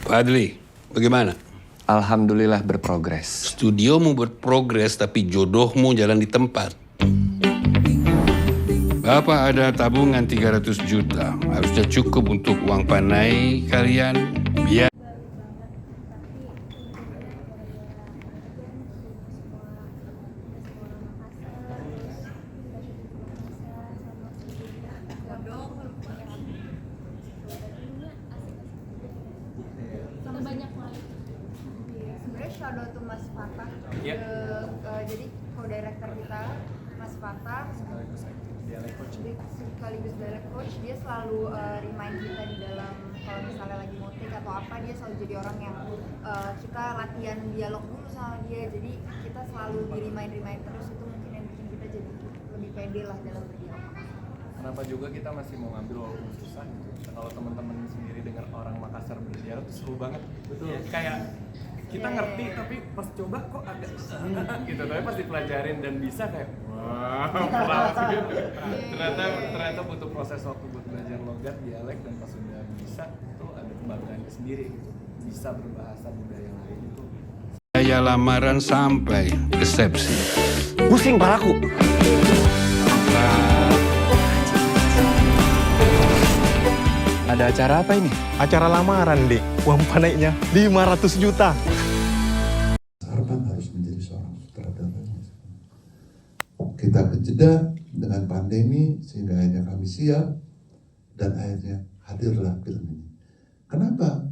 Fadli, bagaimana? Alhamdulillah berprogres. Studiomu berprogres tapi jodohmu jalan di tempat. Bapak ada tabungan 300 juta. Harusnya cukup untuk uang panai kalian. Biar sebenarnya shout out to Mas Fatah. Jadi co-director kita Mas Fatah sekaligus dialect coach, dia selalu remind kita di dalam kalau misalnya lagi mau take atau apa, dia selalu jadi orang yang kita latihan dialog dulu sama dia, jadi kita selalu di remind terus. Itu mungkin yang bikin kita jadi lebih pede lah dalam berdialog. Kenapa juga kita masih mau ngambil walaupun susah gitu. Kalau teman-teman sendiri dengar orang Makassar berdialog itu seru banget. Betul. Ya, kayak kita ngerti tapi pas coba kok agak gitu. Tapi pas dipelajarin dan bisa kayak wow, ternyata butuh proses waktu buat belajar logat, dialek, dan pas sudah bisa itu ada kebanggaannya sendiri gitu. Bisa berbahasa budaya lain itu. saya lamaran sampai resepsi. Pusing palaku. Ada acara apa ini? Acara lamaran, Dik. Uang panainya 500 juta. Harapan harus menjadi seorang sutradara. Kita berjeda dengan pandemi sehingga akhirnya kami siap dan akhirnya hadirlah film ini. Kenapa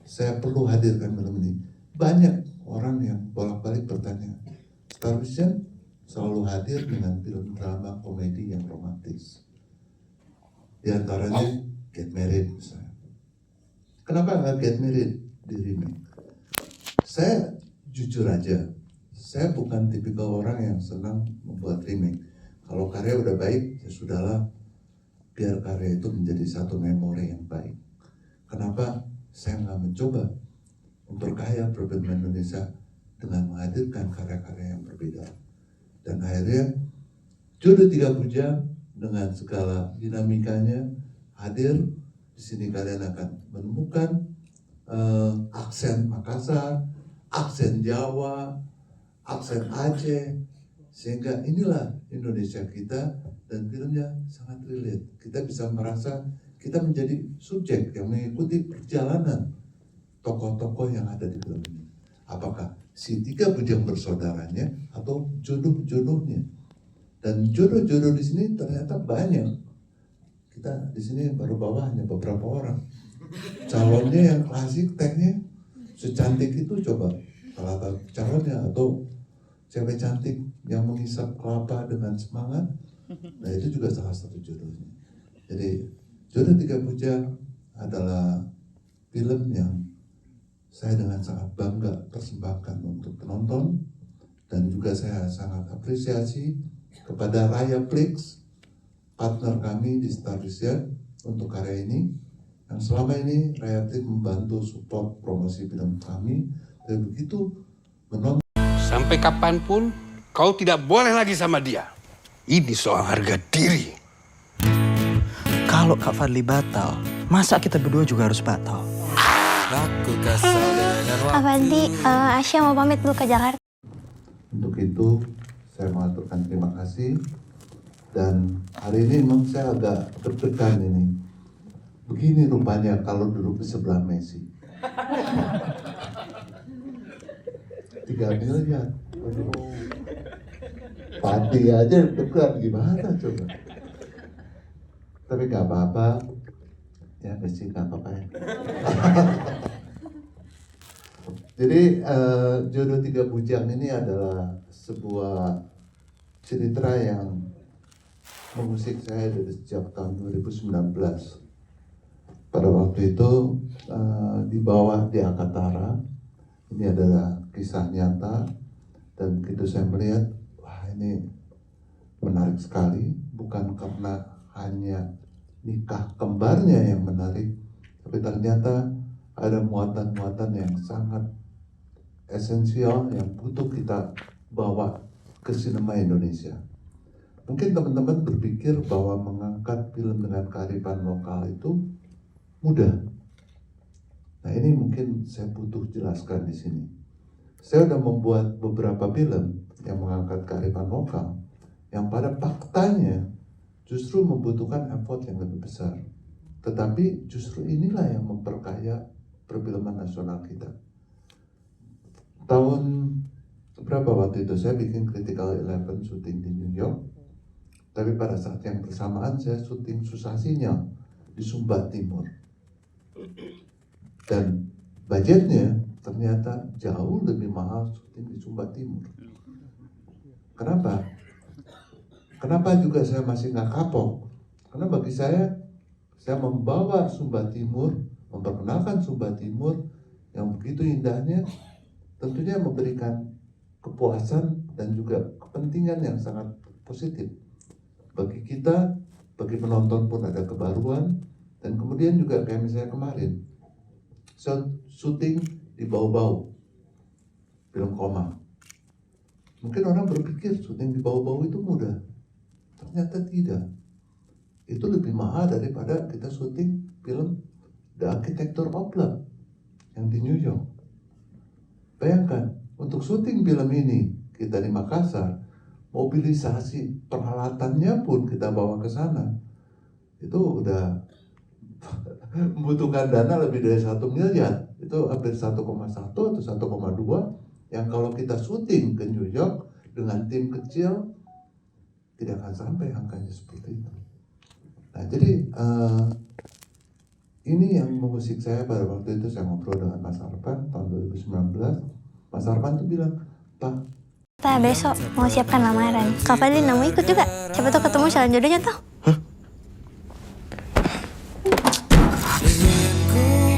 saya perlu hadirkan film ini? Banyak orang yang bolak-balik bertanya, Star Vision selalu hadir dengan film drama komedi yang romantis. Di antaranya Get Married misalnya. Kenapa nggak Get Married di remake? Saya jujur aja, saya bukan tipikal orang yang senang membuat remake. Kalau karya udah baik, ya sudahlah, biar karya itu menjadi satu memori yang baik. Kenapa saya nggak mencoba memperkaya perfilman Indonesia dengan menghadirkan karya-karya yang berbeda? Dan akhirnya Jodoh 30 Jam dengan segala dinamikanya hadir. Di sini kalian akan menemukan aksen Makassar, aksen Jawa, aksen Aceh, sehingga inilah Indonesia kita dan filmnya sangat relate. Kita bisa merasa kita menjadi subjek yang mengikuti perjalanan tokoh-tokoh yang ada di film ini. Apakah si tiga bujang bersaudaranya atau jodoh-jodohnya? Dan jodoh-jodoh di sini ternyata banyak. Kita di sini baru bawa hanya beberapa orang. Calonnya yang klasik, teknya secantik itu coba salah satu calonnya, atau cewek cantik yang mengisap kelapa dengan semangat. Nah itu juga salah satu jodohnya. Jadi Jodoh 3 Bujang adalah film yang saya dengan sangat bangga persembahkan untuk penonton, dan juga saya sangat apresiasi kepada Raya Flix, partner kami di Star Vision untuk karya ini, yang selama ini Raya Flix membantu support promosi film kami, dan begitu menonton. Sampai kapanpun kau tidak boleh lagi sama dia. Ini soal harga diri. Kalau Kak Fadli batal, masa kita berdua juga harus batal? Kak Fadli, Asya mau pamit dulu ke Jakarta. Untuk itu saya mengaturkan terima kasih, dan hari ini memang saya agak deg-degan ini. Begini rupanya kalau duduk di sebelah Messi. 3 miliar. Aduh. Pati aja deg-degan, gimana coba. Tapi gak apa-apa. Ya Messi gak apa-apa ya. Jadi Jodoh 3 Bujang ini adalah sebuah cerita yang mengusik saya dari sejak tahun 2019. Pada waktu itu di bawah di Akatara, ini adalah kisah nyata, dan begitu saya melihat, wah ini menarik sekali, bukan karena hanya nikah kembarnya yang menarik, tapi ternyata ada muatan-muatan yang sangat esensial yang butuh kita bawa ke sinema Indonesia. Mungkin teman-teman berpikir bahwa mengangkat film dengan kearifan lokal itu mudah. Nah ini mungkin saya butuh jelaskan di sini. Saya sudah membuat beberapa film yang mengangkat kearifan lokal, yang pada faktanya justru membutuhkan effort yang lebih besar. Tetapi justru inilah yang memperkaya perfilman nasional kita. Tahun berapa waktu itu saya bikin Critical 11 syuting di New York, tapi pada saat yang bersamaan saya syuting Susah Sinyal di Sumba Timur, dan budgetnya ternyata jauh lebih mahal syuting di Sumba Timur. Kenapa? Kenapa juga saya masih nggak kapok? Karena bagi saya membawa Sumba Timur, memperkenalkan Sumba Timur yang begitu indahnya, tentunya memberikan kepuasan dan juga kepentingan yang sangat positif. Bagi kita, bagi penonton pun ada kebaruan, dan kemudian juga kayak misalnya kemarin, syuting di Bau-Bau, film Koma. Mungkin orang berpikir syuting di Bau-Bau itu mudah, ternyata tidak. Itu lebih mahal daripada kita syuting film The Architecture of Love yang di New York. Bayangkan, untuk syuting film ini kita di Makassar, mobilisasi peralatannya pun kita bawa ke sana. Itu udah membutuhkan dana lebih dari 1 miliar. Itu hampir 1,1 atau 1,2 yang kalau kita syuting ke New York dengan tim kecil tidak akan sampai angkanya seperti itu. Nah jadi ini yang mengusik saya pada waktu itu. Saya ngobrol dengan Mas Arpan tahun 2019. Mas Arpan tuh bilang, Pak, Kita besok mau siapkan lamaran. Kak Fadli mau ikut juga. Siapa tuh ketemu calon jodohnya tuh.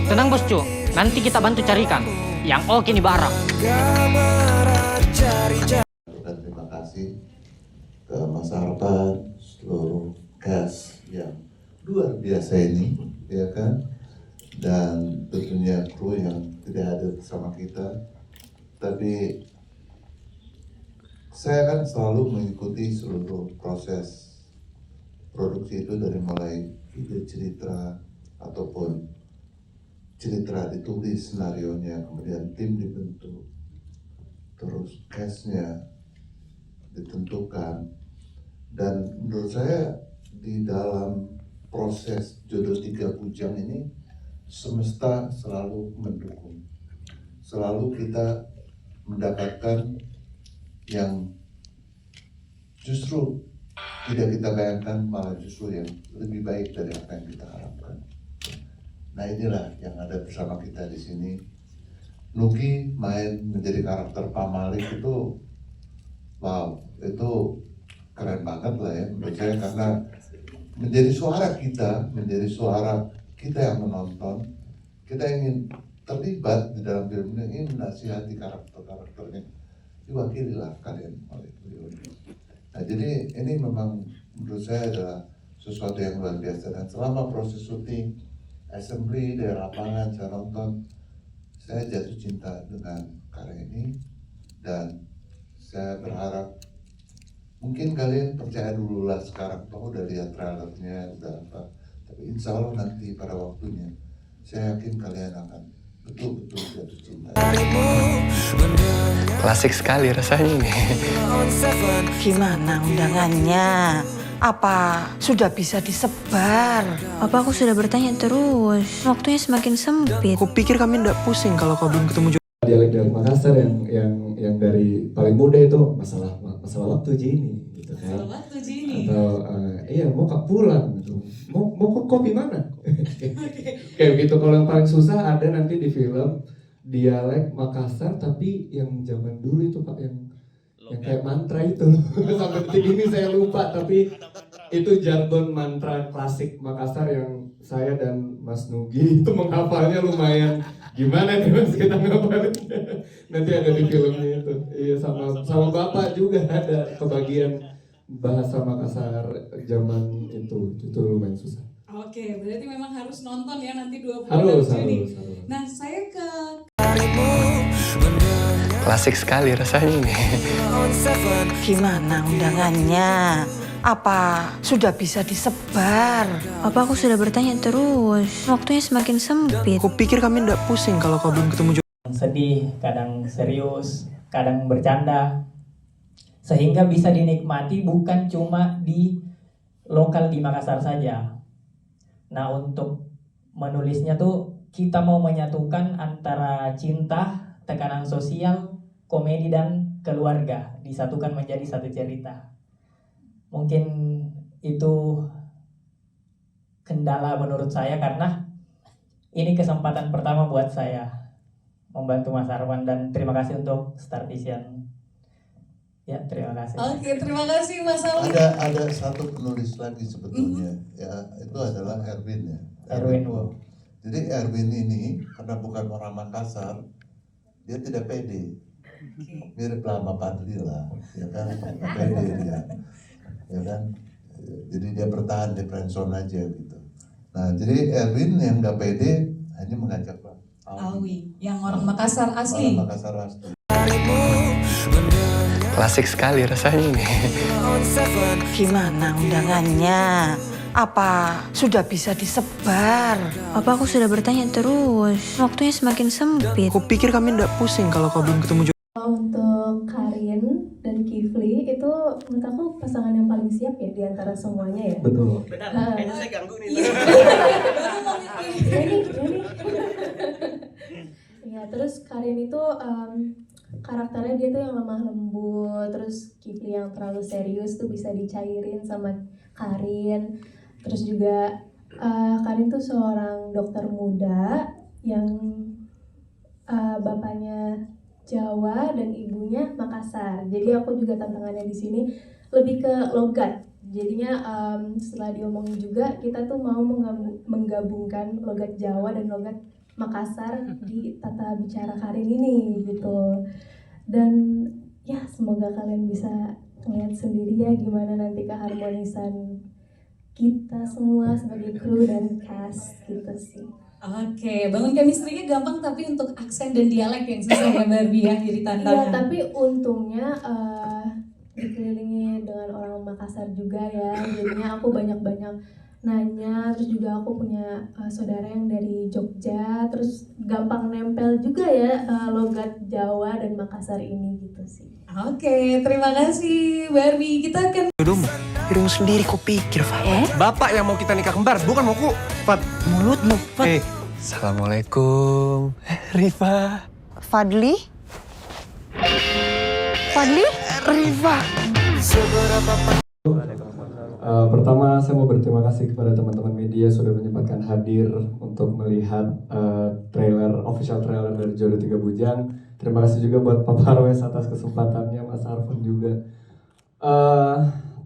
Tenang Bos Cu, nanti kita bantu carikan. Yang oke nih barang. dan terima kasih ke Mas Arpan, seluruh cast yang luar biasa ini, ya kan, dan tentunya kru yang tidak ada bersama kita. Tapi saya kan selalu mengikuti seluruh proses produksi itu, dari mulai ide cerita ataupun cerita ditulis, senarionya, kemudian tim dibentuk, terus cast-nya ditentukan. Dan menurut saya di dalam proses Jodoh Tiga Bujang ini, semesta selalu mendukung. Selalu kita mendapatkan yang justru tidak kita bayangkan, malah justru yang lebih baik dari apa yang kita harapkan. Nah inilah yang ada bersama kita di sini. Nugi main menjadi karakter Pak Malik itu, wow, itu keren banget lah ya menurut saya, karena menjadi suara kita, menjadi suara kita yang menonton. Kita ingin terlibat di dalam film ini, ingin menasihati karakter-karakternya, diwakililah kalian oleh beliau. Nah jadi ini memang menurut saya adalah sesuatu yang luar biasa. Dan selama proses syuting, assembly dari lapangan, saya nonton, saya jatuh cinta dengan karya ini. Dan saya berharap mungkin kalian percaya dulu lah sekarang, toh udah lihat trailernya, udah apa, tapi insya Allah nanti pada waktunya saya yakin kalian akan betul-betul jatuh cinta. Klasik sekali rasanya ini. Gimana undangannya? Apa sudah bisa disebar? Apa aku sudah bertanya terus? Waktunya semakin sempit. Aku pikir kami ndak pusing kalau kau belum ketemu dialek Makassar yang dari paling muda itu masalah waktu Jini gitu kan. Masalah waktu Jini. Atau iya mau kak pulang gitu. Mau kok kopi mana? Kayak gitu. Kalau yang paling susah ada nanti di film dialek Makassar tapi yang zaman dulu itu Pak, yang kayak mantra itu. Sampai detik ini saya lupa, tapi itu jargon mantra klasik Makassar yang saya dan Mas Nugi itu menghafalnya lumayan. Gimana nih Mas kita ngapalin? Nanti ada di filmnya itu. Iya, sama Bapak juga ada kebagian bahasa Makassar zaman itu lumayan susah. Oke, berarti memang harus nonton ya nanti 26 Juni. Harus. Nah, saya ke Klasik sekali rasanya ini. Gimana undangannya? Apa sudah bisa disebar? Apa aku sudah bertanya terus? Waktunya semakin sempit. Kupikir kami ndak pusing kalau kau belum ketemu Sedih, kadang serius, kadang bercanda. Sehingga bisa dinikmati bukan cuma di lokal di Makassar saja. Nah, untuk menulisnya tuh kita mau menyatukan antara cinta, tekanan sosial, komedi dan keluarga disatukan menjadi satu cerita. Mungkin itu kendala menurut saya karena ini kesempatan pertama buat saya membantu Mas Arwan, dan terima kasih untuk Star Vision. Ya, terima kasih. Oke, terima kasih Mas Ali. Ada satu penulis lagi sebetulnya, ya itu adalah Erwin ya. Erwin, wow. Jadi Erwin ini karena bukan orang Makassar, dia tidak pede. Mirip lah sama Fadli lah, ya kan? Pede dia, ya kan? Jadi dia bertahan di friendzone aja gitu. Nah, jadi Erwin yang nggak pede hanya mengajak Pak Awi, yang orang Makassar asli. Orang Makassar asli. Klasik sekali rasanya ini. Gimana undangannya? Apa sudah bisa disebar? Apa aku sudah bertanya terus? Waktunya semakin sempit. Kupikir kami ndak pusing kalau kau belum ketemu Untuk Karin dan Kifli itu menurut aku pasangan yang paling siap ya di antara semuanya ya. Betul. Benar, kayaknya saya ganggu nih. Ya, terus Karin itu karakternya dia tuh yang lemah lembut, terus Kifli yang terlalu serius tuh bisa dicairin sama Karin. Terus juga Karin tuh seorang dokter muda yang bapaknya Jawa dan ibunya Makassar. Jadi aku juga tantangannya di sini lebih ke logat. Jadinya setelah diomongin juga kita tuh mau menggabungkan logat Jawa dan logat Makassar di tata bicara Karin ini gitu. Dan ya semoga kalian bisa ngeliat sendiri ya gimana nanti keharmonisan kita semua sebagai kru dan cast gitu sih. Oke, bangun chemistry-nya gampang tapi untuk aksen dan dialek yang susah ya Barbie ya jadi tantangan. Iya, tapi untungnya dikelilingi dengan orang Makassar juga ya. Jadinya aku banyak-banyak nanya, terus juga aku punya saudara yang dari Jogja, terus gampang nempel juga ya logat Jawa dan Makassar ini gitu sih. Oke, terima kasih Barbie. Kita akan hidung sendiri kau pikir, Fat. Bapak yang mau kita nikah kembar, bukan mau ku. Fat, Mulutmu, Fat. Assalamualaikum. Rifa. Fadli? Fadli? Rifa. Pertama saya mau berterima kasih kepada teman-teman media sudah menyempatkan hadir untuk melihat official trailer dari Jodoh Tiga Bujang. Terima kasih juga buat Pak Parwes atas kesempatannya, Mas Arfan juga.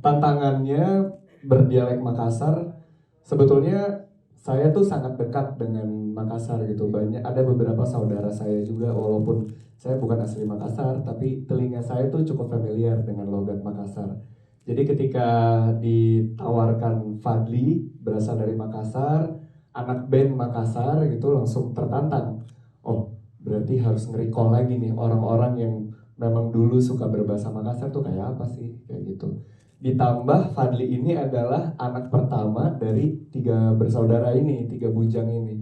Tantangannya berdialek Makassar, sebetulnya saya tuh sangat dekat dengan Makassar gitu. Ada beberapa saudara saya juga, walaupun saya bukan asli Makassar, tapi telinga saya tuh cukup familiar dengan logat Makassar. Jadi ketika ditawarkan Fadli berasal dari Makassar, anak band Makassar gitu, langsung tertantang. Oh, berarti harus nge-recall lagi nih orang-orang yang memang dulu suka berbahasa Makassar tuh kayak apa sih, kayak gitu. Ditambah Fadli ini adalah anak pertama dari 3 bersaudara ini, 3 bujang ini.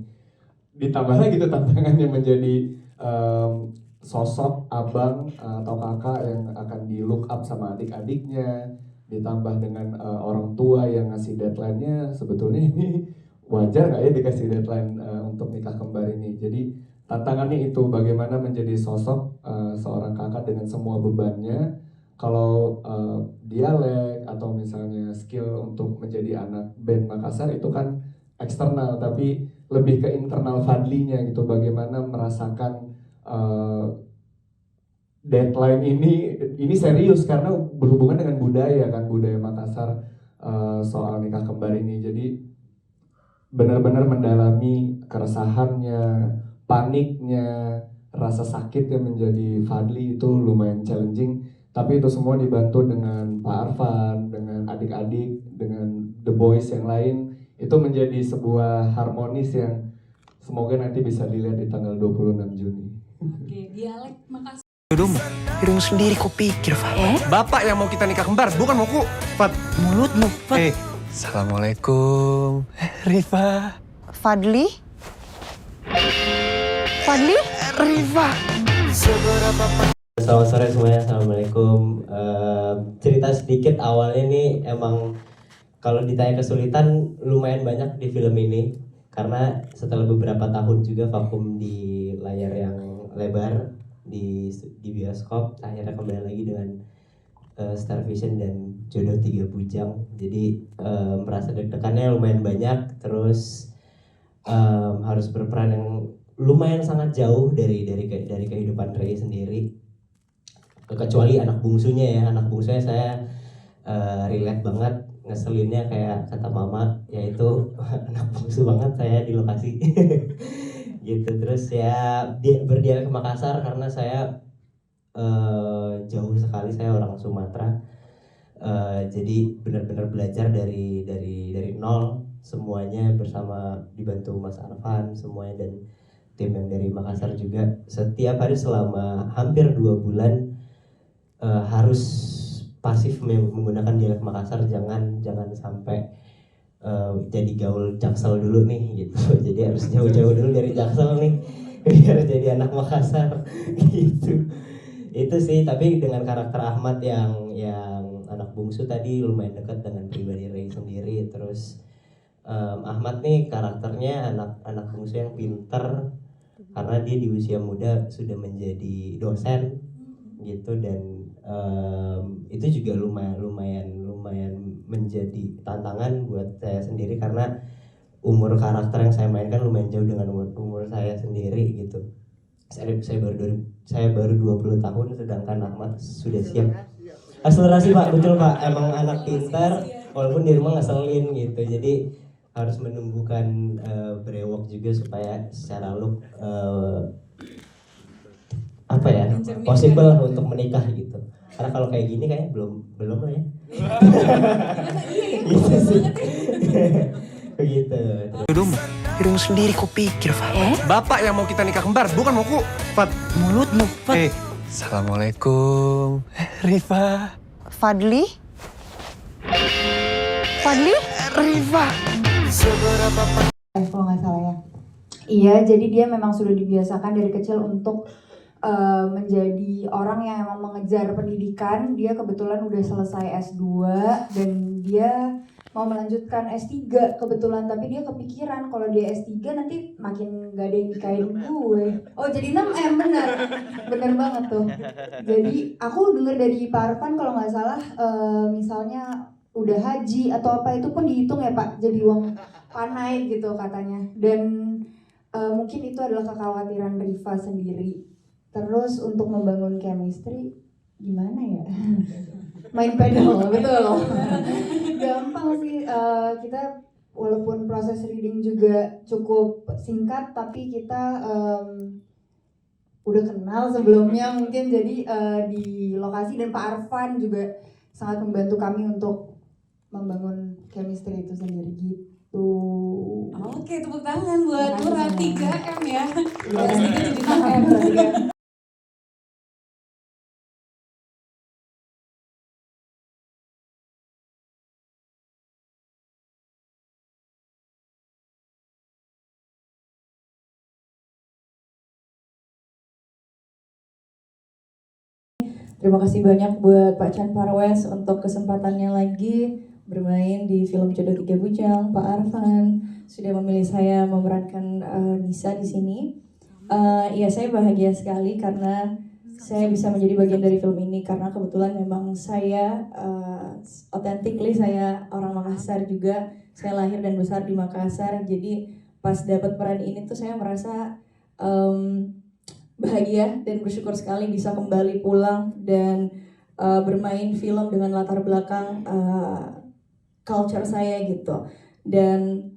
Ditambah lagi tuh tantangannya menjadi sosok abang atau kakak yang akan di look up sama adik-adiknya. Ditambah dengan orang tua yang ngasih deadline-nya, sebetulnya ini wajar nggak ya dikasih deadline untuk nikah kembar ini. Jadi tantangannya itu bagaimana menjadi sosok seorang kakak dengan semua bebannya. Kalau dialek atau misalnya skill untuk menjadi anak band Makassar itu kan eksternal, tapi lebih ke internal Fadlinya gitu, bagaimana merasakan deadline ini serius karena berhubungan dengan budaya Makassar soal nikah kembar ini. Jadi benar-benar mendalami keresahannya, paniknya, rasa sakit yang menjadi Fadli itu lumayan challenging. Tapi itu semua dibantu dengan Pak Arfan, dengan adik-adik, dengan The Boys yang lain. Itu menjadi sebuah harmonis yang semoga nanti bisa dilihat di tanggal 26 Juni. Oke, dialek Makassar. Jodohmu. Hidungmu sendiri kau pikir, Fat. Bapak yang mau kita nikah kembar, bukan mauku. Fat. Mulutmu, Fat. Assalamualaikum, Rifa. Fadli? Fadli? Rifa. Selamat sore semuanya, assalamualaikum. Cerita sedikit awalnya nih, emang kalau ditanya kesulitan lumayan banyak di film ini, karena setelah beberapa tahun juga vakum di layar yang lebar di bioskop, akhirnya kembali lagi dengan Star Vision dan Jodoh 3 Bujang. Jadi merasa deg-degannya lumayan banyak, terus harus berperan yang lumayan sangat jauh dari kehidupan Ray sendiri. Kecuali anak bungsunya saya relate banget, ngeselinnya kayak kata mama, yaitu anak bungsu banget saya di lokasi. Gitu. Terus ya berdialek ke Makassar karena saya jauh sekali, saya orang Sumatera. Jadi benar-benar belajar dari nol semuanya, bersama dibantu Mas Arfan semuanya dan tim yang dari Makassar juga. Setiap hari selama hampir 2 bulan harus pasif menggunakan dialek Makassar, jangan sampai jadi gaul Jaksel dulu nih gitu. Jadi harus jauh-jauh dulu dari Jaksel nih biar jadi anak Makassar gitu. Itu sih, tapi dengan karakter Ahmad yang anak bungsu tadi lumayan dekat dengan pribadi Ray sendiri. Terus Ahmad nih karakternya anak bungsu yang pinter karena dia di usia muda sudah menjadi dosen gitu, dan itu juga lumayan menjadi tantangan buat saya sendiri karena umur karakter yang saya mainkan lumayan jauh dengan umur saya sendiri gitu. Saya baru 20 tahun, sedangkan Ahmad sudah siap. Akselerasi Pak, betul Pak, emang anak pintar walaupun di rumah ngeselin gitu. Jadi harus menumbuhkan brewok juga supaya secara look possible untuk menikah gitu. Karena kalau kayak gini kayaknya belum lah ya. Gitu sih. Begitu. Jodohmu. Hidungmu sendiri kau pikir, Fat. Bapak yang mau kita nikah kembar, bukan mauku. Fat. Mulutmu, Fat. Assalamualaikum, Rifa. Fadli? Fadli? Rifa. Kalau nggak salah ya. Iya, jadi dia memang sudah dibiasakan dari kecil untuk menjadi orang yang emang mengejar pendidikan. Dia kebetulan udah selesai S2 dan dia mau melanjutkan S3 kebetulan, tapi dia kepikiran kalau dia S3 nanti makin gak ada yang nikahin gue. Oh jadi 6M, bener banget tuh. Jadi aku dengar dari Pak Arfan kalau nggak salah misalnya udah haji atau apa itu pun dihitung ya Pak, jadi uang panai gitu katanya. Dan mungkin itu adalah kekhawatiran Rifa sendiri. Terus untuk membangun chemistry gimana ya? Main pedal, betul. Gampang sih, kita walaupun proses reading juga cukup singkat, tapi kita udah kenal sebelumnya mungkin, jadi di lokasi, dan Pak Arfan juga sangat membantu kami untuk membangun chemistry itu sendiri gitu. Oke, tepuk tangan buat Nura 3M ya. Iya, jadi 6M. Terima kasih banyak buat Pak Chan Parwes untuk kesempatannya lagi bermain di film Jodoh 3 Bujang. Pak Arfan sudah memilih saya memerankan Nisa di sini. Ya, saya bahagia sekali karena saya bisa menjadi bagian dari film ini, karena kebetulan memang saya authentically saya orang Makassar juga. Saya lahir dan besar di Makassar. Jadi pas dapat peran ini tuh saya merasa bahagia dan bersyukur sekali bisa kembali pulang dan bermain film dengan latar belakang culture saya gitu. Dan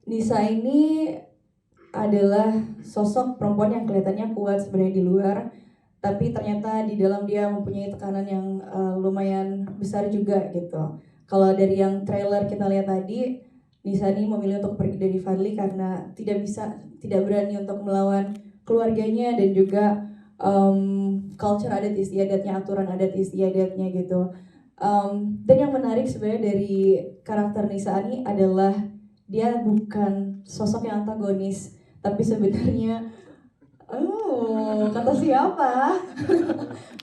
Nisa ini adalah sosok perempuan yang kelihatannya kuat sebenarnya di luar, tapi ternyata di dalam dia mempunyai tekanan yang lumayan besar juga gitu. Kalau dari yang trailer kita lihat tadi, Nisa ini memilih untuk pergi dari Fadli karena tidak berani untuk melawan keluarganya dan juga culture adat istiadatnya, aturan adat istiadatnya gitu. Dan yang menarik sebenarnya dari karakter Nisa ini adalah dia bukan sosok yang antagonis, tapi sebenarnya kata siapa?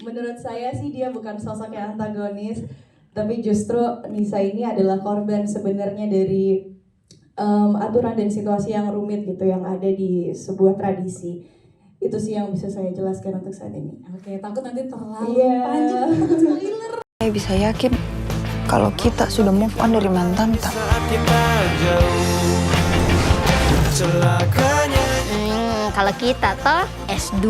Menurut saya sih dia bukan sosok yang antagonis, tapi justru Nisa ini adalah korban sebenarnya dari aturan dan situasi yang rumit gitu yang ada di sebuah tradisi. Itu sih yang bisa saya jelaskan untuk saat ini. Oke, takut nanti terlalu panjang spoiler. Saya bisa yakin kalau kita sudah move on dari mantan tak. Kalau kita toh S2,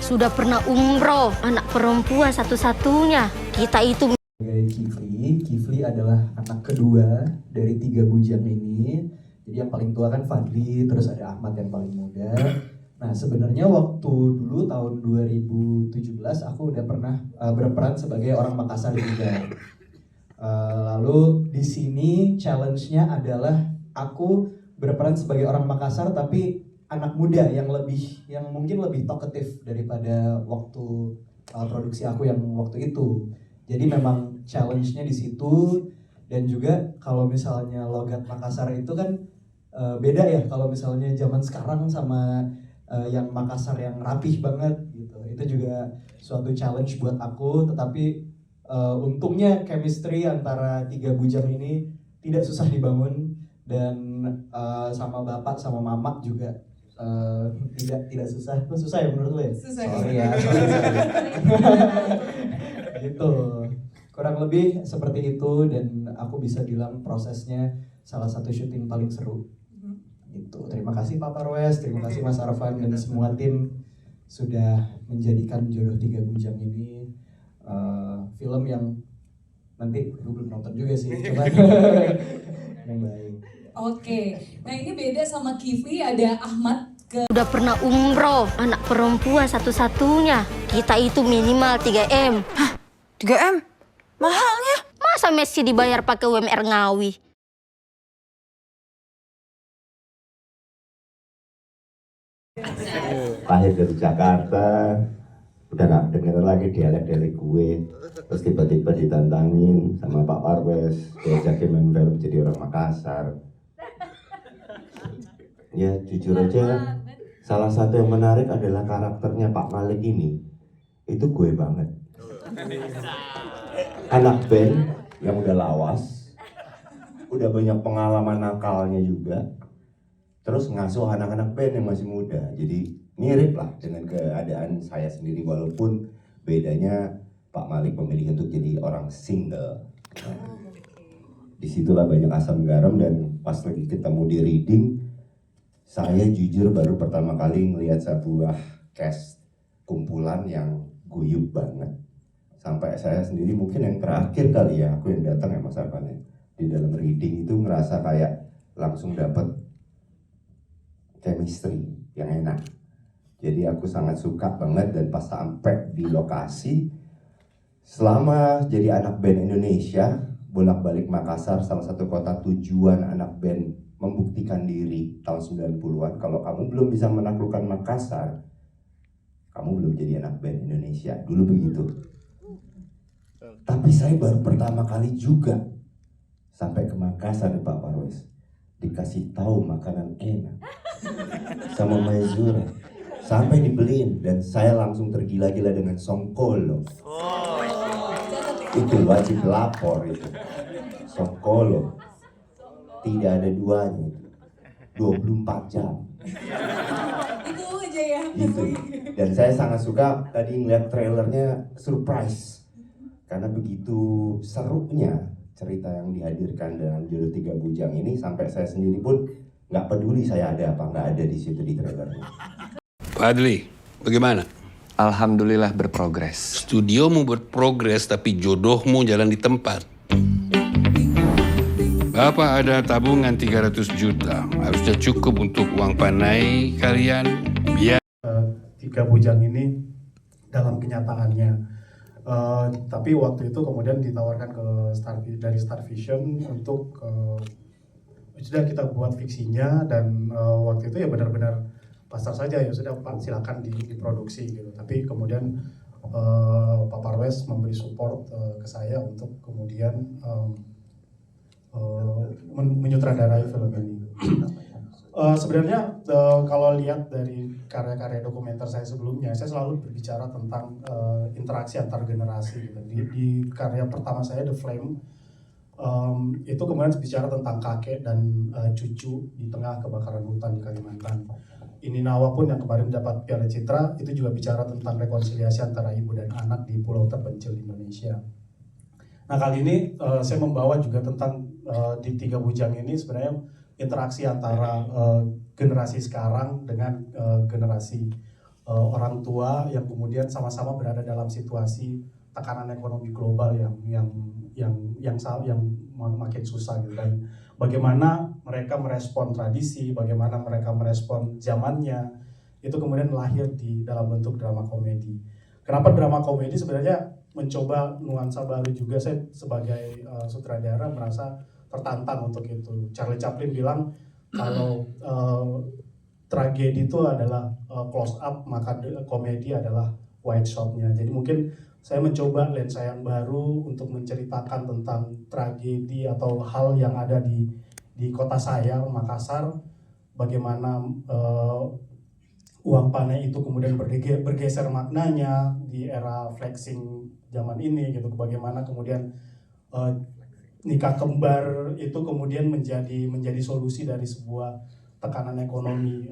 sudah pernah umroh, anak perempuan satu-satunya. Kita itu sebagai Kifli adalah anak kedua dari 3 bujang ini. Jadi yang paling tua kan Fadli, terus ada Ahmad yang paling muda. Nah sebenarnya waktu dulu tahun 2017 aku udah pernah berperan sebagai orang Makassar juga. Lalu di sini challenge-nya adalah aku berperan sebagai orang Makassar tapi anak muda yang mungkin lebih talkative daripada waktu produksi aku yang waktu itu. Jadi memang challenge-nya di situ. Dan juga kalau misalnya logat Makassar itu kan beda ya kalau misalnya zaman sekarang sama yang Makassar yang rapih banget gitu. Itu juga suatu challenge buat aku, tetapi untungnya chemistry antara 3 bujang ini tidak susah dibangun, dan sama bapak sama mama juga tidak susah. Susah ya menurut lo ya? Susah. Sorry ya. Gitu. Kurang lebih seperti itu, dan aku bisa bilang prosesnya salah satu syuting paling seru. Gitu. Terima kasih Pak Parwes, terima kasih Mas Arfan dan semua tim sudah menjadikan Jodoh 3 Bujang ini film yang nanti gue belum nonton juga sih, coba yang baik. Oke, nah ini beda sama Kifli, ada Ahmad udah pernah umroh, anak perempuan satu-satunya. Kita itu minimal 3M. Hah? 3M? Mahalnya? Masa Messi dibayar pakai UMR Ngawi? Lahir dari Jakarta, udah gak denger lagi dialek-dialek gue. Terus tiba-tiba ditantangin sama Pak Parwes, diajakin main film jadi orang Makassar. Ya jujur aja, salah satu yang menarik adalah karakternya Pak Malik ini. Itu gue banget. Anak band yang udah lawas, udah banyak pengalaman nakalnya juga, terus ngasuh anak-anak band yang masih muda. Jadi mirip lah dengan keadaan saya sendiri, walaupun bedanya Pak Malik memilih untuk jadi orang single. Nah, disitulah banyak asam garam, dan pas lagi ketemu di reading, saya jujur baru pertama kali ngelihat sebuah cast kumpulan yang guyup banget. Sampai saya sendiri mungkin yang terakhir kali ya, aku yang datang ya Mas Arfan ya, di dalam reading itu ngerasa kayak langsung dapet chemistry yang enak. Jadi aku sangat suka banget, dan pas sampai di lokasi, selama jadi anak band Indonesia, bolak-balik Makassar, salah satu kota tujuan anak band membuktikan diri tahun 90-an. Kalau kamu belum bisa menaklukkan Makassar, kamu belum jadi anak band Indonesia. Dulu begitu. Tapi saya baru pertama kali juga sampai ke Makassar nih Pak Parwes, dikasih tahu makanan enak sama Maizura, sampai dibeliin, dan saya langsung tergila-gila dengan songkolo. Itu wajib lapor itu. Songkolo tidak ada duanya, 24 jam. Itu aja ya. Gitu. Dan saya sangat suka tadi ngeliat trailernya, surprise. Karena begitu serunya cerita yang dihadirkan dengan Jodoh 3 Bujang ini, sampai saya sendiri pun nggak peduli saya ada apa nggak ada di situ di trailernya. Fadli, bagaimana? Alhamdulillah berprogres. Studiomu berprogres, tapi jodohmu jalan di tempat. Bapak ada tabungan 300 juta. Harusnya cukup untuk uang panai kalian. Biar 3 Bujang ini dalam kenyataannya. Tapi waktu itu kemudian ditawarkan dari Star Vision untuk sudah kita buat fiksinya, dan waktu itu ya benar-benar pasar saja, ya sudah Pak silakan diproduksi gitu. Tapi kemudian Pak Parwes memberi support ke saya untuk kemudian menyutradarai film ini. Sebenarnya kalau lihat dari karya-karya dokumenter saya sebelumnya, saya selalu berbicara tentang interaksi antar generasi gitu. Di karya pertama saya The Flame itu kemudian bicara tentang kakek dan cucu di tengah kebakaran hutan di Kalimantan. Ini Nawa pun yang kemarin dapat Piala Citra itu juga bicara tentang rekonsiliasi antara ibu dan anak di pulau terpencil di Indonesia. Nah kali ini saya membawa juga tentang di Tiga Bujang ini sebenarnya interaksi antara generasi sekarang dengan generasi orang tua yang kemudian sama-sama berada dalam situasi tekanan ekonomi global yang makin susah gitu. Dan bagaimana mereka merespon tradisi, bagaimana mereka merespon zamannya, itu kemudian lahir di dalam bentuk drama komedi. Kenapa drama komedi? Sebenarnya mencoba nuansa baru juga. Saya sebagai sutradara merasa tertantang untuk itu. Charlie Chaplin bilang kalau tragedi itu adalah close up, maka komedi adalah wide shot-nya. Jadi mungkin saya mencoba lensa yang baru untuk menceritakan tentang tragedi atau hal yang ada di kota saya, Makassar, bagaimana uang panai itu kemudian bergeser maknanya di era flexing zaman ini gitu, bagaimana kemudian nikah kembar itu kemudian menjadi solusi dari sebuah tekanan ekonomi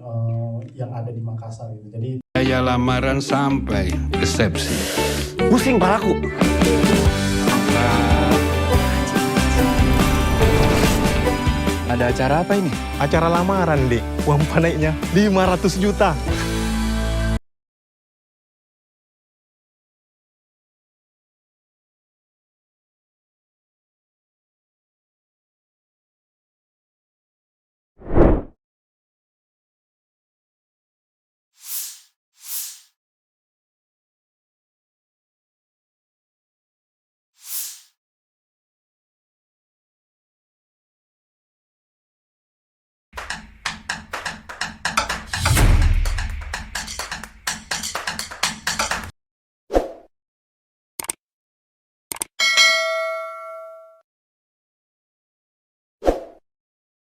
yang ada di Makassar gitu. Jadi Biaya lamaran sampai resepsi. Pusing palaku. Ada acara apa ini? Acara lamaran, Dik. Uang panainya 500 juta.